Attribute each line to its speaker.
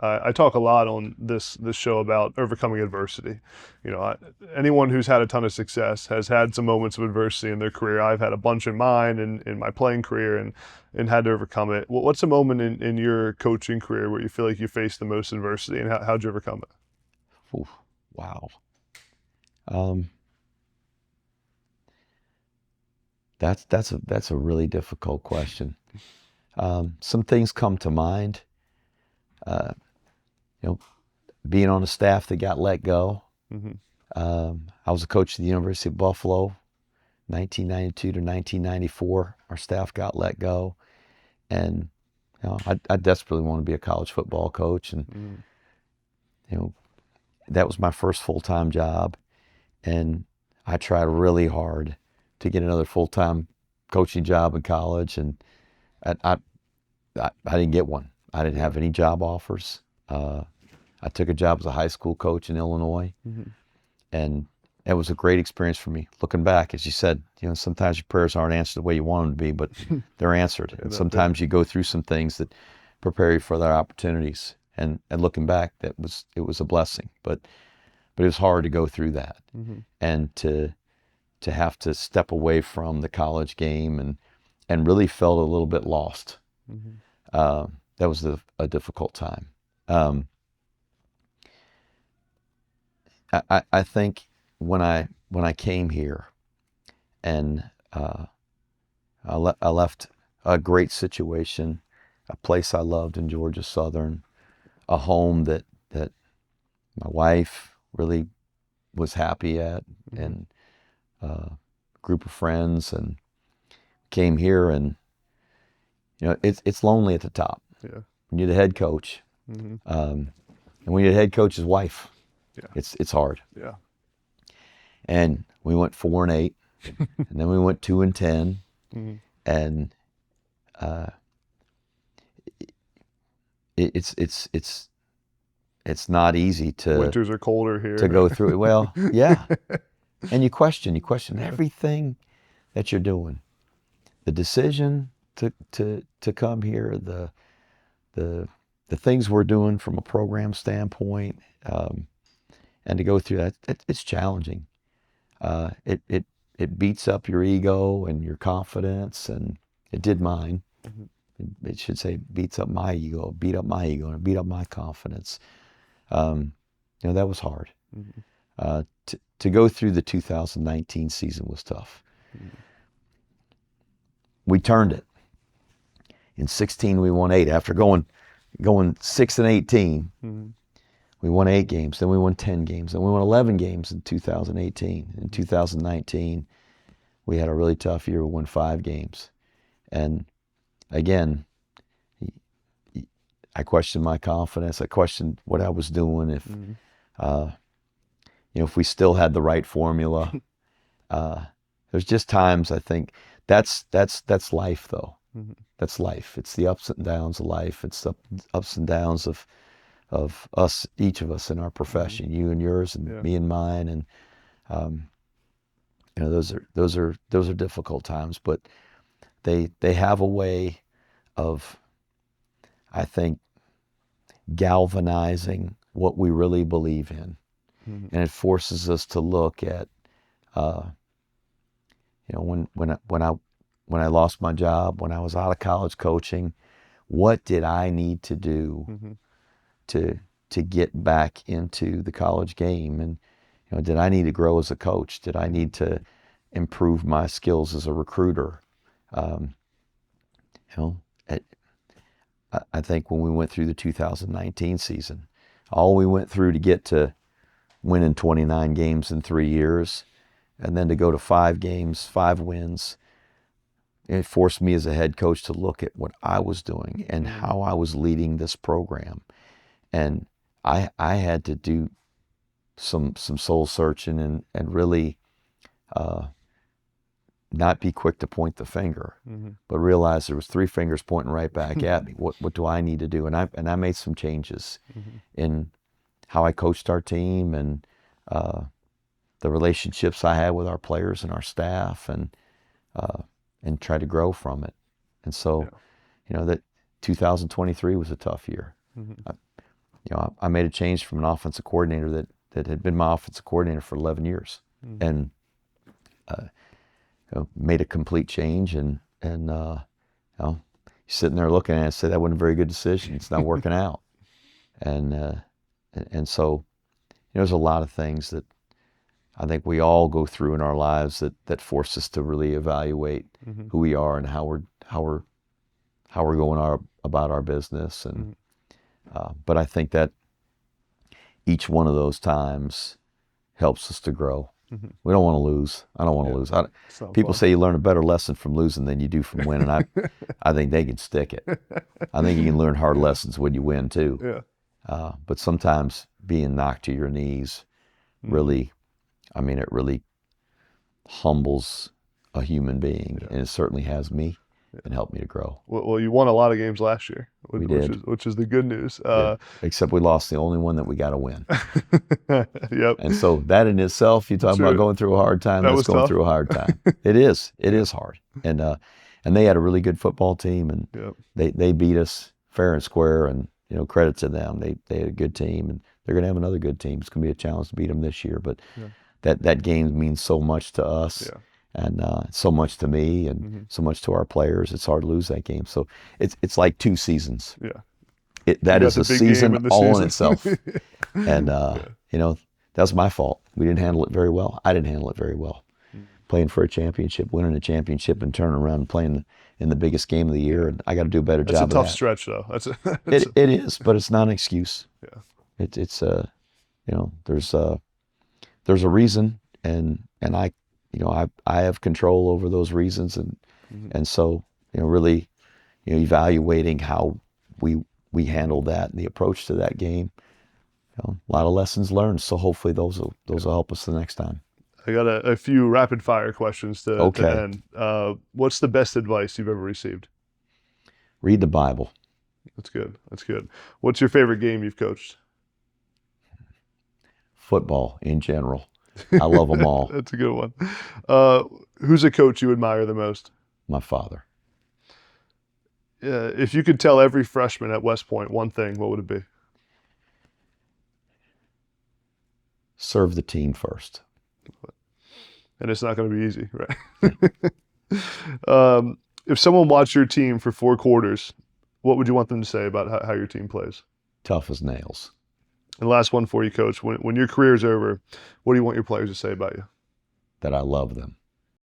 Speaker 1: I talk a lot on this show about overcoming adversity. Anyone who's had a ton of success has had some moments of adversity in their career. I've had a bunch in mine and in my playing career and had to overcome it. What's a moment in your coaching career where you feel like you faced the most adversity, and how'd you overcome it?
Speaker 2: Ooh, wow. Um, that's a really difficult question. Some things come to mind. Uh, you know, being on a staff that got let go.
Speaker 1: Hmm.
Speaker 2: I was a coach at the University of Buffalo, 1992 to 1994. Our staff got let go, and I desperately wanted to be a college football coach, and
Speaker 1: Hmm.
Speaker 2: you know, that was my first full-time job, and I tried really hard to get another full-time coaching job in college, and I, I, I didn't get one. I didn't
Speaker 1: Yeah.
Speaker 2: have any job offers. I took a job as a high school coach in Illinois,
Speaker 1: Hmm.
Speaker 2: and it was a great experience for me. Looking back, as you said, sometimes your prayers aren't answered the way you want them to be, but they're answered. And sometimes you go through some things that prepare you for other opportunities. And looking back, it was a blessing. But it was hard to go through that,
Speaker 1: Hmm.
Speaker 2: and to have to step away from the college game, and really felt a little bit lost.
Speaker 1: Hmm.
Speaker 2: That was a difficult time. Um, I think when I came here, and I left a great situation, a place I loved in Georgia Southern, a home that my wife really was happy at,
Speaker 1: Hmm.
Speaker 2: and a group of friends, and came here, and it's lonely at the top.
Speaker 1: Yeah.
Speaker 2: When you're the head coach,
Speaker 1: Hmm.
Speaker 2: and when you're the head coach's wife,
Speaker 1: Yeah.
Speaker 2: it's hard.
Speaker 1: Yeah.
Speaker 2: And we went 4-8, and then we went 2-10,
Speaker 1: Hmm.
Speaker 2: and uh, it's it's not easy
Speaker 1: Winters are colder
Speaker 2: to
Speaker 1: here.
Speaker 2: go through it. Well, yeah, and you question
Speaker 1: Yeah.
Speaker 2: everything that you're doing. The decision to come here, the the things we're doing from a program standpoint, and to go through that, it's challenging. It beats up your ego and your confidence, and it did mine.
Speaker 1: Hmm.
Speaker 2: It should say beats up my ego, beat up my ego, and beat up my confidence. Um, that was hard.
Speaker 1: Hmm.
Speaker 2: To go through the 2019 season was tough. We turned it. In 16, we won 8. After going 6-18,
Speaker 1: Hmm.
Speaker 2: we won 8 games. Then we won 10 games. Then we won 11 games in 2018. In 2019, we had a really tough year. We won 5 games. And again, I questioned my confidence. I questioned what I was doing.
Speaker 1: Hmm.
Speaker 2: Uh, if we still had the right formula. Uh, there's just times I think that's life, though.
Speaker 1: Hmm.
Speaker 2: That's life. It's the ups and downs of life. It's the ups and downs of us, each of us in our
Speaker 1: Hmm.
Speaker 2: profession. You and yours, and
Speaker 1: Yeah.
Speaker 2: me and mine, and um, those are difficult times, but they have a way of, I think, galvanizing what we really believe in,
Speaker 1: Hmm.
Speaker 2: and it forces us to look at, uh, when I lost my job, when I was out of college coaching, what did I need to do
Speaker 1: Hmm.
Speaker 2: to to get back into the college game? And did I need to grow as a coach? Did I
Speaker 1: Hmm.
Speaker 2: need to improve my skills as a recruiter? Um, you know, it, I think when we went through the 2019 season, all we went through to get to winning 29 games in 3 years, and then to go to 5 games, 5 wins, it forced me as a head coach to look at what I was doing and
Speaker 1: Hmm.
Speaker 2: how I was leading this program. And I had to do some soul searching, and really uh, not be quick to point the finger,
Speaker 1: Hmm.
Speaker 2: but realize there was 3 fingers pointing right back at me. What do I need to do? And I made some changes
Speaker 1: Hmm.
Speaker 2: in how I coached our team, and uh, the relationships I had with our players and our staff, uh, and try to grow from it. And so,
Speaker 1: Yeah.
Speaker 2: that 2023 was a tough year.
Speaker 1: Hmm.
Speaker 2: I made a change from an offensive coordinator that had been my offensive coordinator for 11 years, and made a complete change. And sitting there looking at it, say that wasn't a very good decision. It's not working out. And so there's a lot of things that I think we all go through in our lives that force us to really evaluate who we are and how we're going about our business. And but I think that each one of those times helps us to grow. We don't want to lose. I don't want to lose. People say you learn a better lesson from losing than you do from winning. I think they can stick it. I think you can learn hard lessons when you win too.
Speaker 1: Yeah.
Speaker 2: But sometimes being knocked to your knees really, it really humbles a human being, and it certainly has me and helped me to grow.
Speaker 1: Well, you won a lot of games last year,
Speaker 2: We did.
Speaker 1: which is the good news.
Speaker 2: Except we lost the only one that we got to win.
Speaker 1: Yep.
Speaker 2: And so that in itself, you talk about going through a hard time. That's going through a hard time. It is. It is hard. And they had a really good football team, and they beat us fair and square. And credit to them. They had a good team, and they're going to have another good team. It's going to be a challenge to beat them this year. But that game means so much to us.
Speaker 1: Yeah.
Speaker 2: And so much to me, and so much to our players. It's hard to lose that game. So it's like 2 seasons.
Speaker 1: Yeah,
Speaker 2: that is a season all in itself. And that's my fault. We didn't handle it very well. I didn't handle it very well. Playing for a championship, winning a championship, and turning around and playing in the biggest game of the year. And I got to do a better job of that.
Speaker 1: It's a tough stretch, though.
Speaker 2: It is, but it's not an excuse.
Speaker 1: Yeah,
Speaker 2: it's there's a reason, and I have control over those reasons, and so really evaluating how we handle that and the approach to that game. A lot of lessons learned. So hopefully those will help us the next time.
Speaker 1: I got a few rapid fire questions to end. What's the best advice you've ever received?
Speaker 2: Read the Bible.
Speaker 1: That's good. That's good. What's your favorite game you've coached?
Speaker 2: Football in general. I love them all.
Speaker 1: That's a good one. Who's a coach you admire the most?
Speaker 2: My father.
Speaker 1: If you could tell every freshman at West Point one thing, what would it be?
Speaker 2: Serve the team first.
Speaker 1: And it's not going to be easy, right? If someone watched your team for 4 quarters, what would you want them to say about how your team plays?
Speaker 2: Tough as nails.
Speaker 1: And last one for you, Coach. When your career's over, what do you want your players to say about you?
Speaker 2: That I love them.